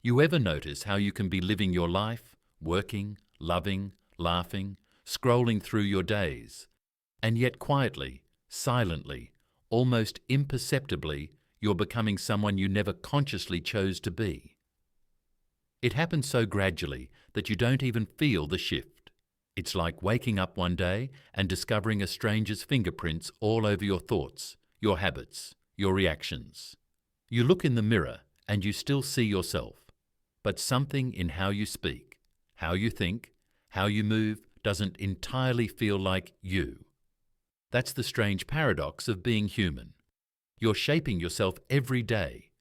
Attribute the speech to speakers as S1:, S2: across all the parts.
S1: You ever notice how you can be living your life, working, loving, laughing, scrolling through your days, and yet quietly, silently, almost imperceptibly, you're becoming someone you never consciously chose to be? It happens so gradually that you don't even feel the shift. It's like waking up one day and discovering a stranger's fingerprints all over your thoughts, your habits, your reactions. You look in the mirror and you still see yourself, but something in how you speak, how you think, how you move doesn't entirely feel like you. That's the strange paradox of being human. You're shaping yourself every day,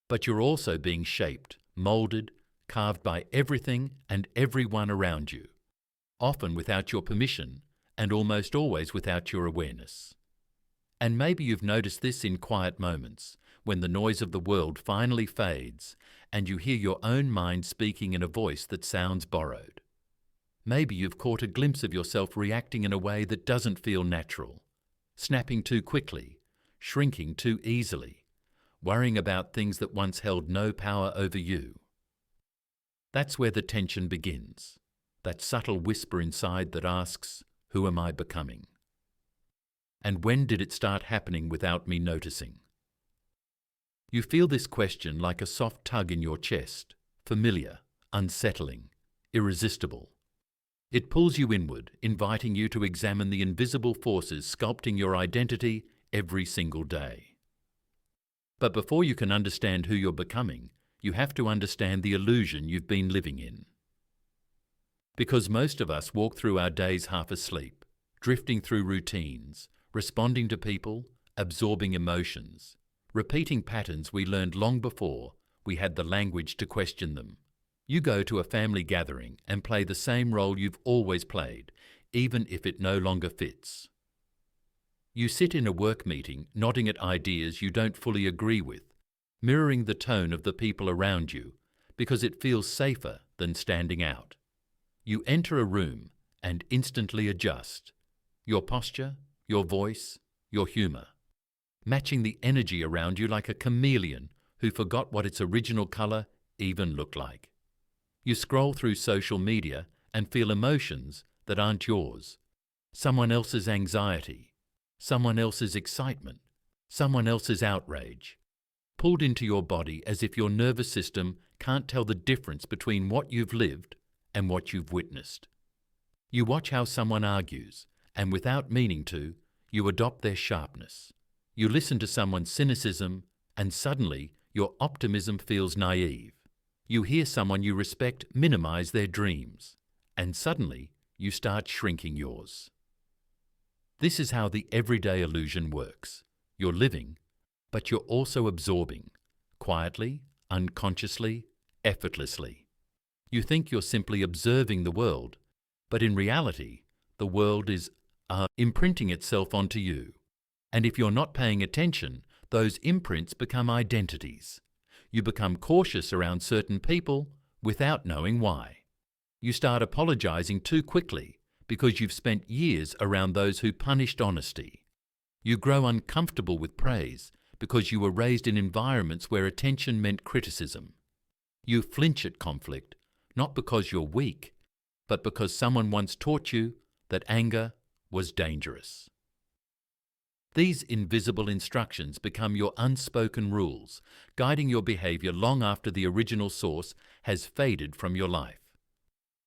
S1: but you're also being shaped, molded, carved by everything and everyone around you, often without your permission and almost always without your awareness. And maybe you've noticed this in quiet moments, when the noise of the world finally fades and you hear your own mind speaking in a voice that sounds borrowed. Maybe you've caught a glimpse of yourself reacting in a way that doesn't feel natural, snapping too quickly, shrinking too easily, worrying about things that once held no power over you. That's where the tension begins, that subtle whisper inside that asks, "Who am I becoming? And when did it start happening without me noticing?" You feel this question like a soft tug in your chest, familiar, unsettling, irresistible. It pulls you inward, inviting you to examine the invisible forces sculpting your identity every single day. But before you can understand who you're becoming, you have to understand the illusion you've been living in. Because most of us walk through our days half asleep, drifting through routines, responding to people, absorbing emotions, repeating patterns we learned long before we had the language to question them. You go to a family gathering and play the same role you've always played, even if it no longer fits. You sit in a work meeting nodding at ideas you don't fully agree with, mirroring the tone of the people around you because it feels safer than standing out. You enter a room and instantly adjust. Your posture, your voice, your humor, matching the energy around you like a chameleon who forgot what its original color even looked like. You scroll through social media and feel emotions that aren't yours. Someone else's anxiety, someone else's excitement, someone else's outrage, pulled into your body as if your nervous system can't tell the difference between what you've lived and what you've witnessed. You watch how someone argues, and without meaning to, you adopt their sharpness. You listen to someone's cynicism, and suddenly your optimism feels naive. You hear someone you respect minimize their dreams, and suddenly you start shrinking yours. This is how the everyday illusion works. You're living, but you're also absorbing, quietly, unconsciously, effortlessly. You think you're simply observing the world, but in reality, the world is imprinting itself onto you. And if you're not paying attention, those imprints become identities. You become cautious around certain people without knowing why. You start apologizing too quickly because you've spent years around those who punished honesty. You grow uncomfortable with praise because you were raised in environments where attention meant criticism. You flinch at conflict, not because you're weak, but because someone once taught you that anger was dangerous. These invisible instructions become your unspoken rules, guiding your behavior long after the original source has faded from your life.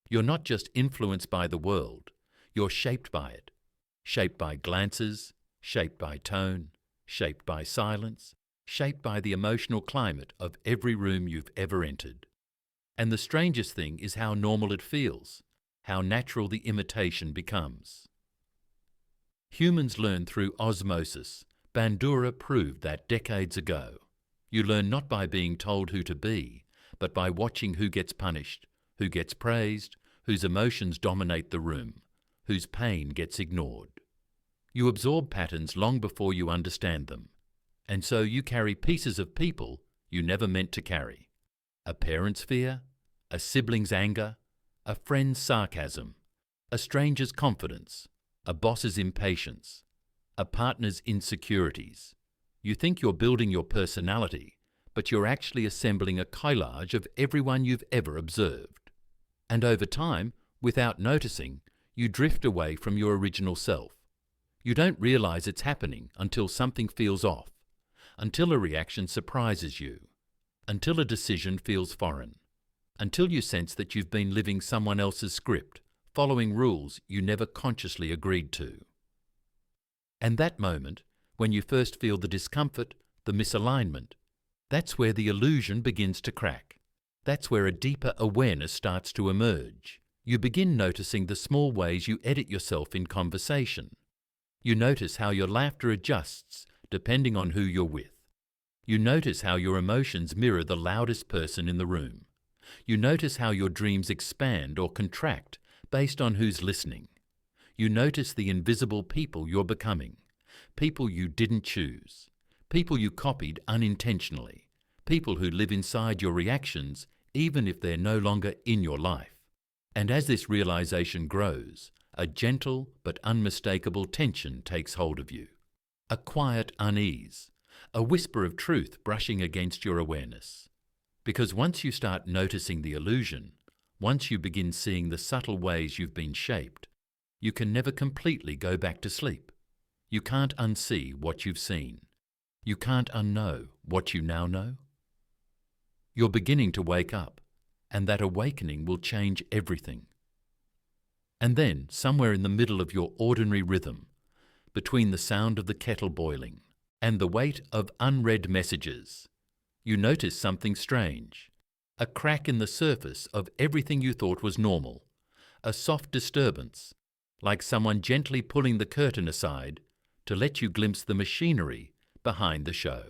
S1: You're not just influenced by the world, you're shaped by it. Shaped by glances, shaped by tone, shaped by silence, shaped by the emotional climate of every room you've ever entered. And the strangest thing is how normal it feels, how natural the imitation becomes. Humans learn through osmosis. Bandura proved that decades ago. You learn not by being told who to be, but by watching who gets punished, who gets praised, whose emotions dominate the room, whose pain gets ignored. You absorb patterns long before you understand them, and so you carry pieces of people you never meant to carry. A parent's fear, a sibling's anger, a friend's sarcasm, a stranger's confidence, a boss's impatience, a partner's insecurities. You think you're building your personality, but you're actually assembling a collage of everyone you've ever observed. And over time, without noticing, you drift away from your original self. You don't realize it's happening until something feels off, until a reaction surprises you, until a decision feels foreign, until you sense that you've been living someone else's script, following rules you never consciously agreed to. And that moment, when you first feel the discomfort, the misalignment, that's where the illusion begins to crack. That's where a deeper awareness starts to emerge. You begin noticing the small ways you edit yourself in conversation. You notice how your laughter adjusts depending on who you're with. You notice how your emotions mirror the loudest person in the room. You notice how your dreams expand or contract based on who's listening. You notice the invisible people you're becoming, people you didn't choose, people you copied unintentionally, people who live inside your reactions even if they're no longer in your life. And as this realization grows, a gentle but unmistakable tension takes hold of you. A quiet unease, a whisper of truth brushing against your awareness. Because once you start noticing the illusion, once you begin seeing the subtle ways you've been shaped, you can never completely go back to sleep. You can't unsee what you've seen. You can't unknow what you now know. You're beginning to wake up, and that awakening will change everything. And then, somewhere in the middle of your ordinary rhythm, between the sound of the kettle boiling and the weight of unread messages, you notice something strange, a crack in the surface of everything you thought was normal, a soft disturbance, like someone gently pulling the curtain aside to let you glimpse the machinery behind the show.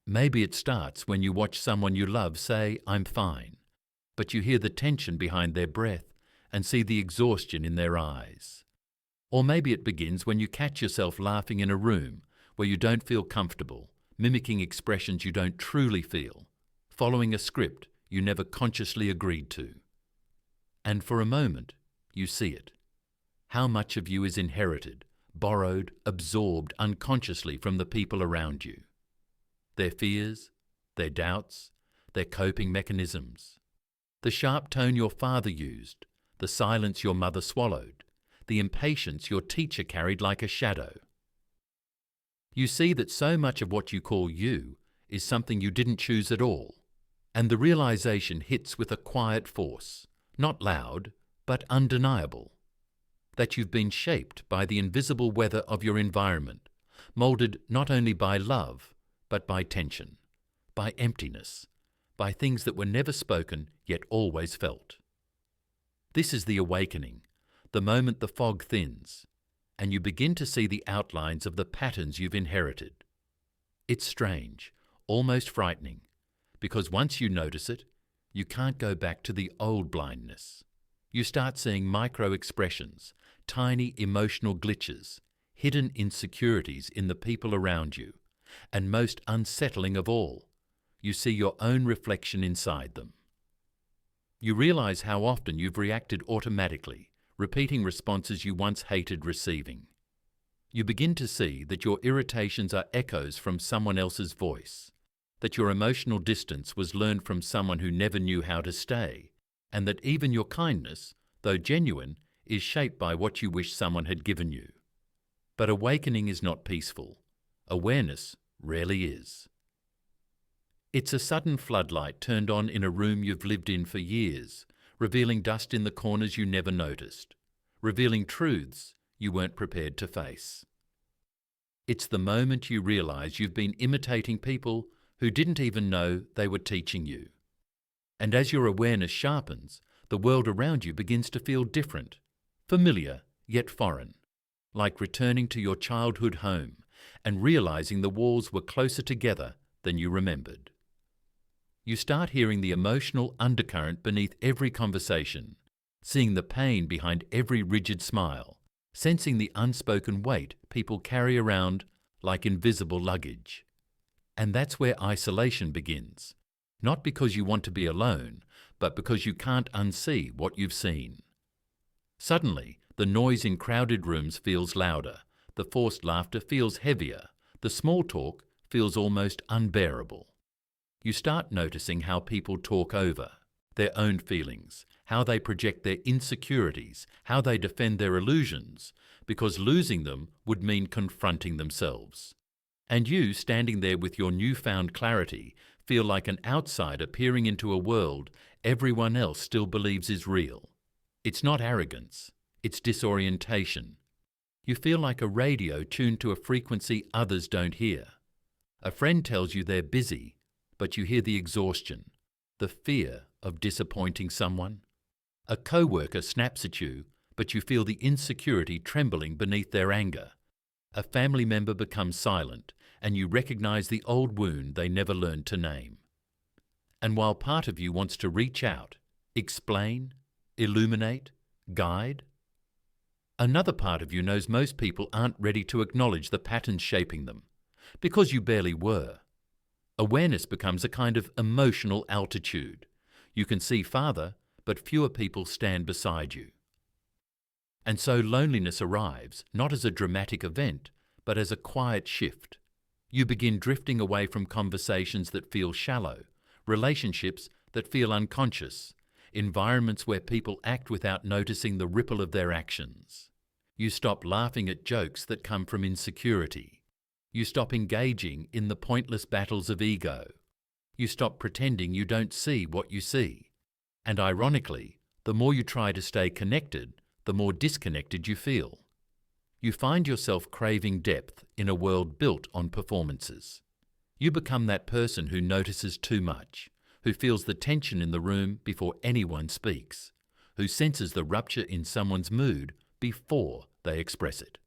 S1: Maybe it starts when you watch someone you love say, "I'm fine," but you hear the tension behind their breath and see the exhaustion in their eyes. Or maybe it begins when you catch yourself laughing in a room where you don't feel comfortable, mimicking expressions you don't truly feel, following a script you never consciously agreed to. And for a moment, you see it. How much of you is inherited, borrowed, absorbed unconsciously from the people around you? Their fears, their doubts, their coping mechanisms. The sharp tone your father used, the silence your mother swallowed, the impatience your teacher carried like a shadow. You see that so much of what you call you is something you didn't choose at all, and the realization hits with a quiet force, not loud, but undeniable, that you've been shaped by the invisible weather of your environment, molded not only by love, but by tension, by emptiness, by things that were never spoken yet always felt. This is the awakening, the moment the fog thins, and you begin to see the outlines of the patterns you've inherited. It's strange, almost frightening, because once you notice it, you can't go back to the old blindness. You start seeing micro-expressions, tiny emotional glitches, hidden insecurities in the people around you, and most unsettling of all, you see your own reflection inside them. You realize how often you've reacted automatically, repeating responses you once hated receiving. You begin to see that your irritations are echoes from someone else's voice, that your emotional distance was learned from someone who never knew how to stay, and that even your kindness, though genuine, is shaped by what you wish someone had given you. But awakening is not peaceful. Awareness rarely is. It's a sudden floodlight turned on in a room you've lived in for years, revealing dust in the corners you never noticed, revealing truths you weren't prepared to face. It's the moment you realize you've been imitating people who didn't even know they were teaching you. And as your awareness sharpens, the world around you begins to feel different, familiar yet foreign, like returning to your childhood home and realizing the walls were closer together than you remembered. You start hearing the emotional undercurrent beneath every conversation, seeing the pain behind every rigid smile, sensing the unspoken weight people carry around like invisible luggage. And that's where isolation begins, not because you want to be alone, but because you can't unsee what you've seen. Suddenly, the noise in crowded rooms feels louder, the forced laughter feels heavier, the small talk feels almost unbearable. You start noticing how people talk over their own feelings, how they project their insecurities, how they defend their illusions, because losing them would mean confronting themselves. And you, standing there with your newfound clarity, feel like an outsider peering into a world everyone else still believes is real. It's not arrogance, it's disorientation. You feel like a radio tuned to a frequency others don't hear. A friend tells you they're busy, but you hear the exhaustion, the fear of disappointing someone. A co-worker snaps at you, but you feel the insecurity trembling beneath their anger. A family member becomes silent, and you recognize the old wound they never learned to name. And while part of you wants to reach out, explain, illuminate, guide, another part of you knows most people aren't ready to acknowledge the patterns shaping them, because you barely were. Awareness becomes a kind of emotional altitude. You can see farther, but fewer people stand beside you. And so loneliness arrives, not as a dramatic event, but as a quiet shift. You begin drifting away from conversations that feel shallow, relationships that feel unconscious, environments where people act without noticing the ripple of their actions. You stop laughing at jokes that come from insecurity. You stop engaging in the pointless battles of ego. You stop pretending you don't see what you see. And ironically, the more you try to stay connected, the more disconnected you feel. You find yourself craving depth in a world built on performances. You become that person who notices too much, who feels the tension in the room before anyone speaks, who senses the rupture in someone's mood before they express it.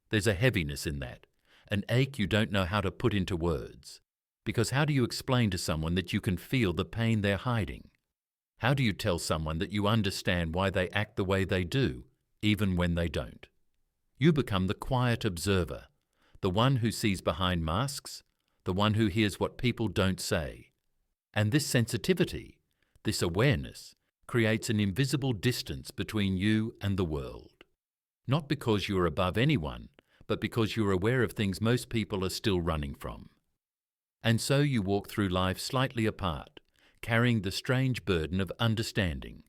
S1: There's a heaviness in that, an ache you don't know how to put into words. Because how do you explain to someone that you can feel the pain they're hiding? How do you tell someone that you understand why they act the way they do, even when they don't? You become the quiet observer, the one who sees behind masks, the one who hears what people don't say. And this sensitivity, this awareness, creates an invisible distance between you and the world. Not because you're above anyone, but because you're aware of things most people are still running from. And so you walk through life slightly apart, carrying the strange burden of understanding,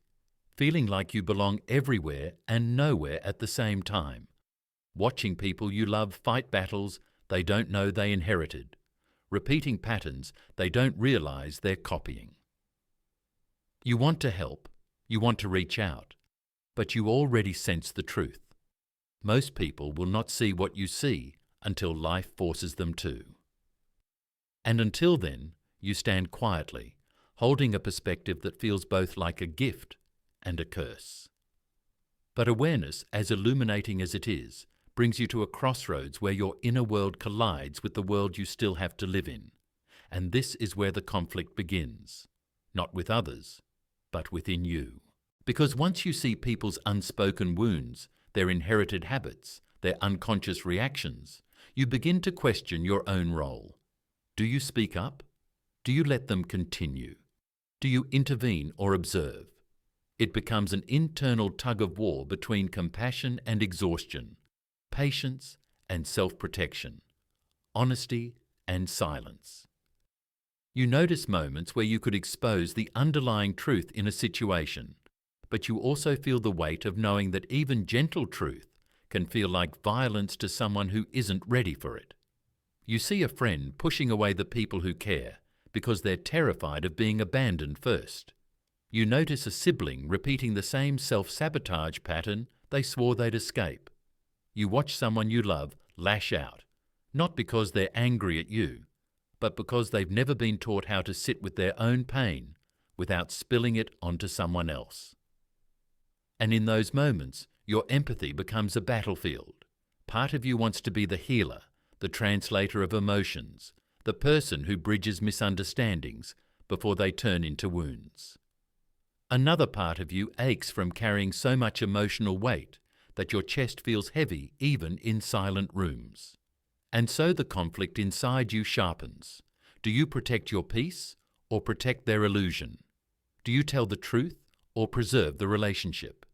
S1: feeling like you belong everywhere and nowhere at the same time, watching people you love fight battles they don't know they inherited, repeating patterns they don't realize they're copying. You want to help, you want to reach out, but you already sense the truth. Most people will not see what you see until life forces them to. And until then, you stand quietly, holding a perspective that feels both like a gift and a curse. But awareness, as illuminating as it is, brings you to a crossroads where your inner world collides with the world you still have to live in. And this is where the conflict begins, not with others, but within you. Because once you see people's unspoken wounds, their inherited habits, their unconscious reactions, you begin to question your own role. Do you speak up? Do you let them continue? Do you intervene or observe? It becomes an internal tug-of-war between compassion and exhaustion, patience and self-protection, honesty and silence. You notice moments where you could expose the underlying truth in a situation, but you also feel the weight of knowing that even gentle truth can feel like violence to someone who isn't ready for it. You see a friend pushing away the people who care because they're terrified of being abandoned first. You notice a sibling repeating the same self-sabotage pattern they swore they'd escape. You watch someone you love lash out, not because they're angry at you, but because they've never been taught how to sit with their own pain without spilling it onto someone else. And in those moments, your empathy becomes a battlefield. Part of you wants to be the healer, the translator of emotions, the person who bridges misunderstandings before they turn into wounds. Another part of you aches from carrying so much emotional weight that your chest feels heavy even in silent rooms. And so the conflict inside you sharpens. Do you protect your peace or protect their illusion? Do you tell the truth or preserve the relationship?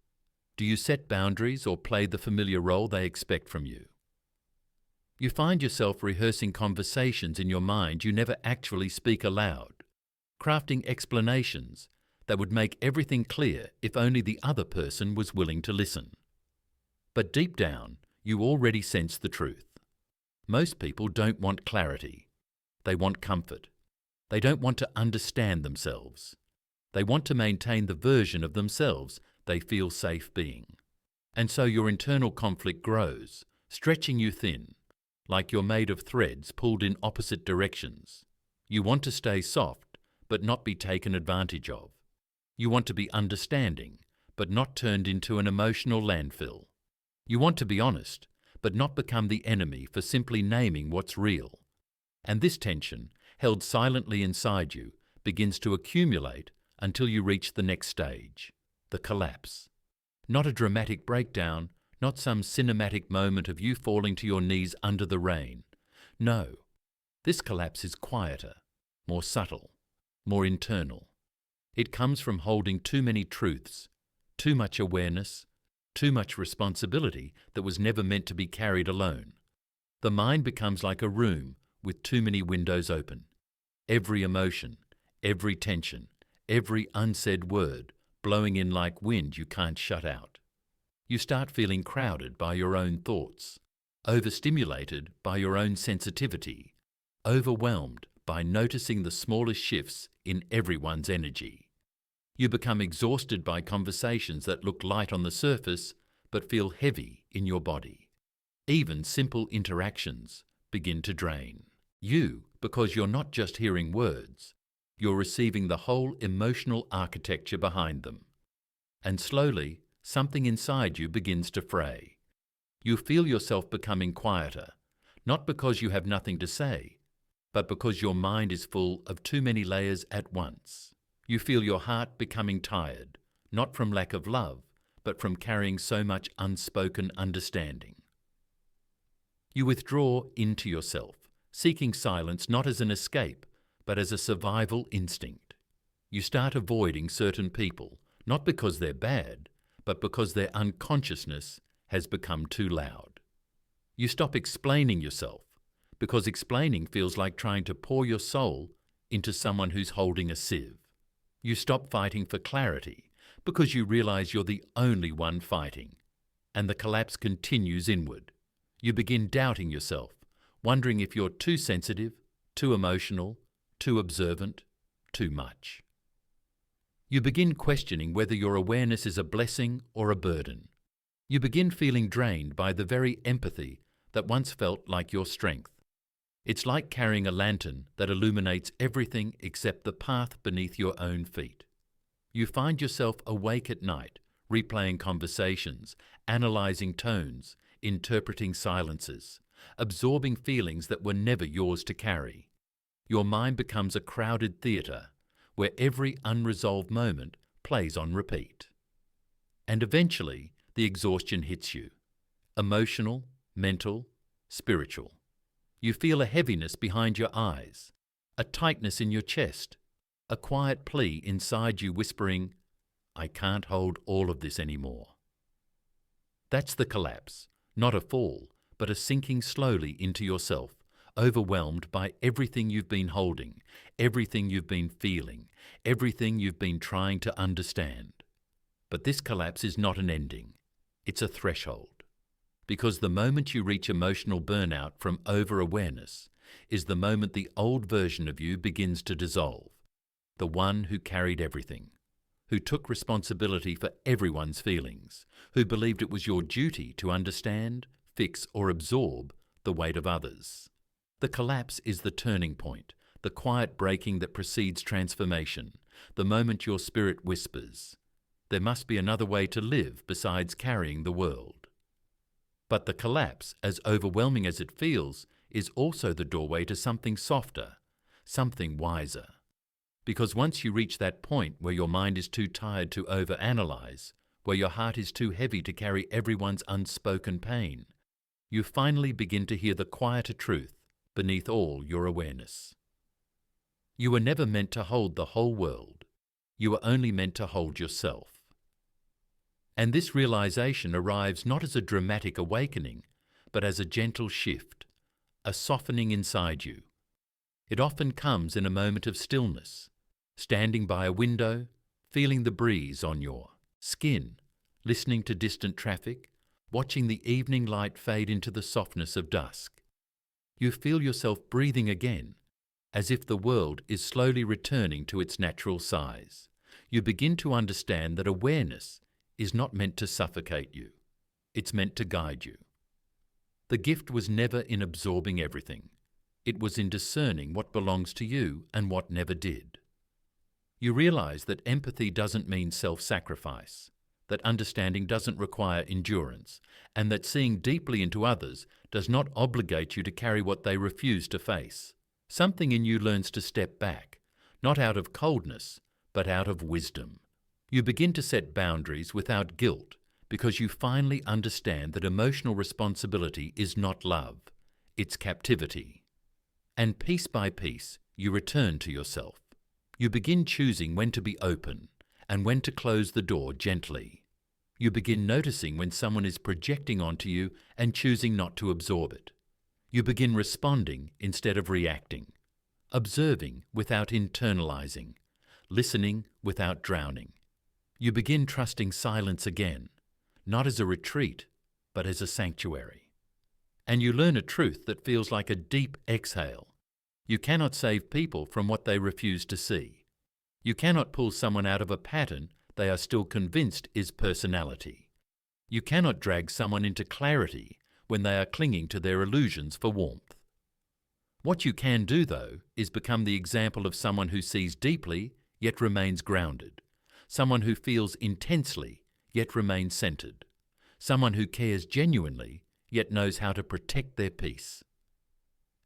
S1: Do you set boundaries or play the familiar role they expect from you? You find yourself rehearsing conversations in your mind you never actually speak aloud. crafting explanations that would make everything clear if only the other person was willing to listen. But deep down, you already sense the truth. Most people don't want clarity. They want comfort. They don't want to understand themselves. They want to maintain the version of themselves they feel safe being. And so your internal conflict grows, stretching you thin, like you're made of threads pulled in opposite directions. You want to stay soft, but not be taken advantage of. You want to be understanding, but not turned into an emotional landfill. You want to be honest, but not become the enemy for simply naming what's real. And this tension, held silently inside you, begins to accumulate until you reach the next stage, the collapse. Not a dramatic breakdown, not some cinematic moment of you falling to your knees under the rain. No, this collapse is quieter, more subtle, more internal. It comes from holding too many truths, too much awareness, too much responsibility that was never meant to be carried alone. The mind becomes like a room with too many windows open. Every emotion, every tension, every unsaid word blowing in like wind you can't shut out. You start feeling crowded by your own thoughts, overstimulated by your own sensitivity, overwhelmed by noticing the smallest shifts in everyone's energy. You become exhausted by conversations that look light on the surface but feel heavy in your body. Even simple interactions begin to drain you because you're not just hearing words, you're receiving the whole emotional architecture behind them. And slowly, something inside you begins to fray. You feel yourself becoming quieter, not because you have nothing to say, but because your mind is full of too many layers at once. You feel your heart becoming tired, not from lack of love, but from carrying so much unspoken understanding. You withdraw into yourself, seeking silence not as an escape, but as a survival instinct. You start avoiding certain people, not because they're bad, but because their unconsciousness has become too loud. You stop explaining yourself, because explaining feels like trying to pour your soul into someone who's holding a sieve. You stop fighting for clarity, because you realize you're the only one fighting, and the collapse continues inward. You begin doubting yourself, wondering if you're too sensitive, too emotional, too observant, too much. You begin questioning whether your awareness is a blessing or a burden. You begin feeling drained by the very empathy that once felt like your strength. It's like carrying a lantern that illuminates everything except the path beneath your own feet. You find yourself awake at night, replaying conversations, analyzing tones, interpreting silences, absorbing feelings that were never yours to carry. Your mind becomes a crowded theatre where every unresolved moment plays on repeat. And eventually, the exhaustion hits you. Emotional, mental, spiritual. You feel a heaviness behind your eyes, a tightness in your chest, a quiet plea inside you whispering, "I can't hold all of this anymore." That's the collapse, not a fall, but a sinking slowly into yourself, overwhelmed by everything you've been holding, everything you've been feeling, everything you've been trying to understand. But this collapse is not an ending. It's a threshold. Because the moment you reach emotional burnout from over-awareness is the moment the old version of you begins to dissolve. The one who carried everything, who took responsibility for everyone's feelings, who believed it was your duty to understand, fix or absorb the weight of others. The collapse is the turning point, the quiet breaking that precedes transformation, the moment your spirit whispers, "There must be another way to live besides carrying the world." But the collapse, as overwhelming as it feels, is also the doorway to something softer, something wiser. Because once you reach that point where your mind is too tired to overanalyze, where your heart is too heavy to carry everyone's unspoken pain, you finally begin to hear the quieter truth beneath all your awareness. You were never meant to hold the whole world. You were only meant to hold yourself. And this realization arrives not as a dramatic awakening, but as a gentle shift, a softening inside you. It often comes in a moment of stillness, Standing by a window, feeling the breeze on your skin, listening to distant traffic, watching the evening light fade into the softness of dusk. You feel yourself breathing again, as if the world is slowly returning to its natural size. You begin to understand that awareness is not meant to suffocate you. It's meant to guide you. The gift was never in absorbing everything. It was in discerning what belongs to you and what never did. You realize that empathy doesn't mean self-sacrifice, that understanding doesn't require endurance, and that seeing deeply into others does not obligate you to carry what they refuse to face. Something in you learns to step back, not out of coldness, but out of wisdom. You begin to set boundaries without guilt because you finally understand that emotional responsibility is not love, it's captivity. And piece by piece, you return to yourself. You begin choosing when to be open and when to close the door gently. You begin noticing when someone is projecting onto you and choosing not to absorb it. You begin responding instead of reacting, observing without internalizing, listening without drowning. You begin trusting silence again, not as a retreat, but as a sanctuary. And you learn a truth that feels like a deep exhale. You cannot save people from what they refuse to see. You cannot pull someone out of a pattern they are still convinced is personality. You cannot drag someone into clarity when they are clinging to their illusions for warmth. What you can do, though, is become the example of someone who sees deeply yet remains grounded, someone who feels intensely yet remains centered, someone who cares genuinely yet knows how to protect their peace.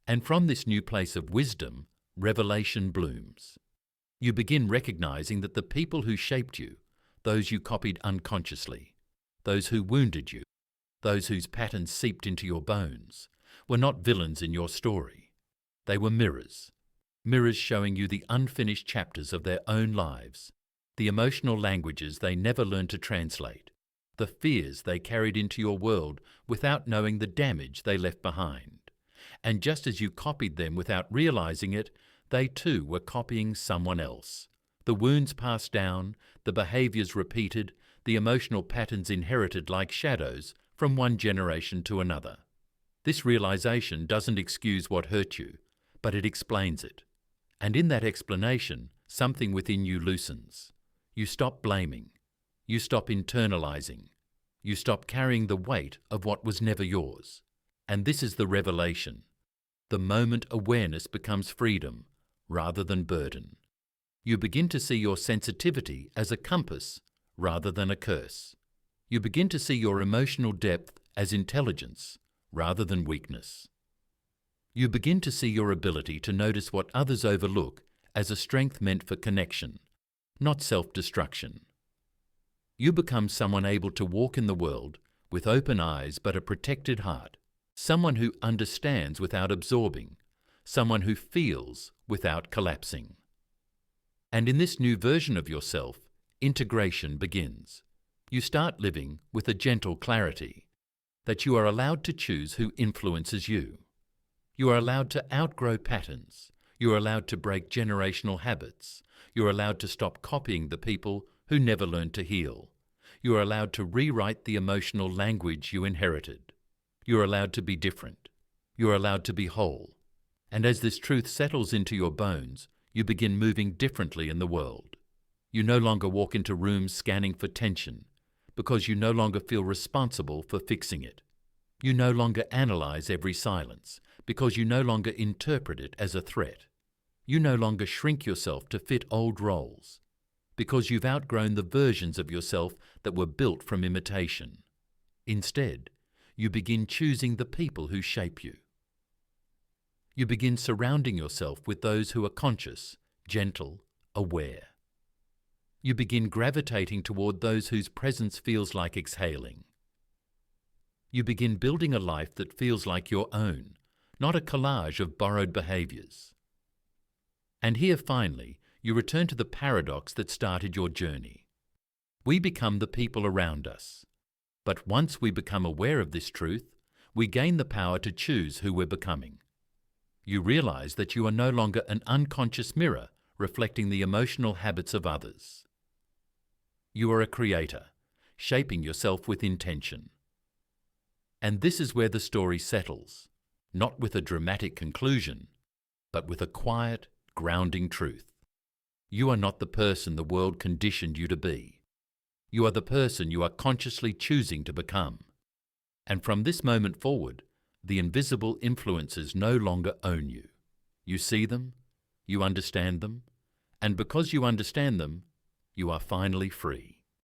S1: And from this new place of wisdom, revelation blooms. You begin recognizing that the people who shaped you, those you copied unconsciously, those who wounded you, those whose patterns seeped into your bones, were not villains in your story. They were mirrors, mirrors showing you the unfinished chapters of their own lives, the emotional languages they never learned to translate, the fears they carried into your world without knowing the damage they left behind. And just as you copied them without realizing it, they too were copying someone else. The wounds passed down, the behaviors repeated, the emotional patterns inherited like shadows from one generation to another. This realization doesn't excuse what hurt you, but it explains it. And in that explanation, something within you loosens. You stop blaming. You stop internalizing. You stop carrying the weight of what was never yours. And this is the revelation. The moment awareness becomes freedom rather than burden. You begin to see your sensitivity as a compass rather than a curse. You begin to see your emotional depth as intelligence rather than weakness. You begin to see your ability to notice what others overlook as a strength meant for connection, not self-destruction. You become someone able to walk in the world with open eyes but a protected heart, someone who understands without absorbing, someone who feels without collapsing. And in this new version of yourself, integration begins. You start living with a gentle clarity that you are allowed to choose who influences you. You are allowed to outgrow patterns. You are allowed to break generational habits. You are allowed to stop copying the people who never learned to heal. You are allowed to rewrite the emotional language you inherited. You are allowed to be different. You are allowed to be whole. And as this truth settles into your bones, you begin moving differently in the world. You no longer walk into rooms scanning for tension because you no longer feel responsible for fixing it. You no longer analyze every silence because you no longer interpret it as a threat. You no longer shrink yourself to fit old roles because you've outgrown the versions of yourself that were built from imitation. Instead, you begin choosing the people who shape you. You begin surrounding yourself with those who are conscious, gentle, aware. You begin gravitating toward those whose presence feels like exhaling. You begin building a life that feels like your own, not a collage of borrowed behaviors. And here finally, you return to the paradox that started your journey. We become the people around us. But once we become aware of this truth, we gain the power to choose who we're becoming. You realize that you are no longer an unconscious mirror reflecting the emotional habits of others. You are a creator, shaping yourself with intention. And this is where the story settles, not with a dramatic conclusion, but with a quiet, grounding truth. You are not the person the world conditioned you to be. You are the person you are consciously choosing to become. And from this moment forward, the invisible influences no longer own you. You see them, you understand them, and because you understand them, you are finally free.